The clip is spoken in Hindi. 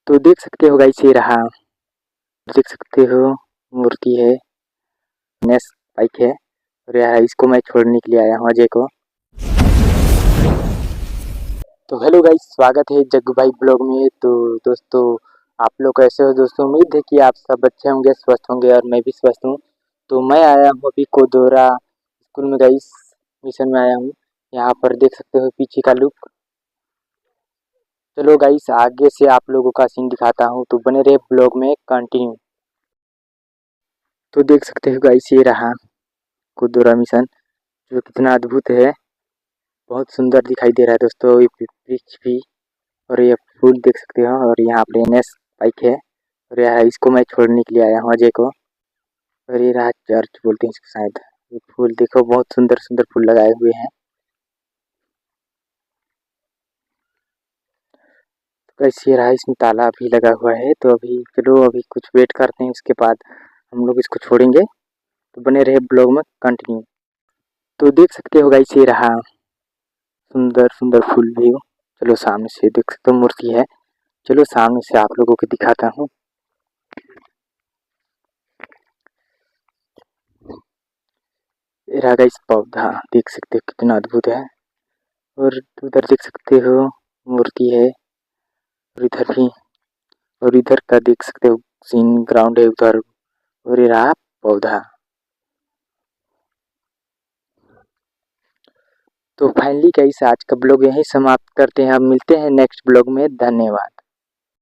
तो देख सकते हो गाइस, ये रहा। देख सकते हो मूर्ति है, नेस बाइक है और यह इसको मैं छोड़ने के लिए आया हूँ अजय को। तो हेलो गाइस, स्वागत है जग्गू भाई ब्लॉग में। तो दोस्तों, आप लोग कैसे हो दोस्तों? उम्मीद है कि आप सब अच्छे होंगे, स्वस्थ होंगे और मैं भी स्वस्थ हूँ। तो मैं आया हूँ अभी कोदोरा स्कूल में गाइस, मिशन में आया हूँ। यहाँ पर देख सकते हो पीछे का लुक। चलो गाइस, आगे से आप लोगों का सीन दिखाता हूँ, तो बने रहे ब्लॉग में कंटिन्यू। तो देख सकते हो गाइस, ये रहा कोदोरा मिशन, जो कितना अद्भुत है, बहुत सुंदर दिखाई दे रहा है दोस्तों। ये वृक्ष भी और ये फूल देख सकते हो, और यहाँ पर एनएस बाइक है और यह इसको मैं छोड़ने के लिए आया हूँ अजय को। और ये रहा चर्च बोलते हैं इसको शायद। ये फूल देखो, बहुत सुंदर सुंदर फूल लगाए हुए हैं। तो कैसे रहा, इसमें ताला भी लगा हुआ है। तो अभी चलो, अभी कुछ वेट करते हैं, उसके बाद हम लोग इसको छोड़ेंगे। तो बने रहे ब्लॉग में कंटिन्यू। तो देख सकते हो गाइस, ये रहा सुंदर सुंदर फूल भी। चलो सामने से देख सकते हो मूर्ति है। चलो सामने से आप लोगों को दिखाता हूँ। ये रहा गाइस पौधा, देख सकते हो कितना अद्भुत है। और उधर देख सकते हो मूर्ति है, और इधर भी, और इधर का देख सकते हो सीन, ग्राउंड है उधर। और ये रहा पौधा। तो फाइनली गाइस, आज का ब्लॉग यहीं समाप्त करते हैं। अब मिलते हैं नेक्स्ट ब्लॉग में। धन्यवाद।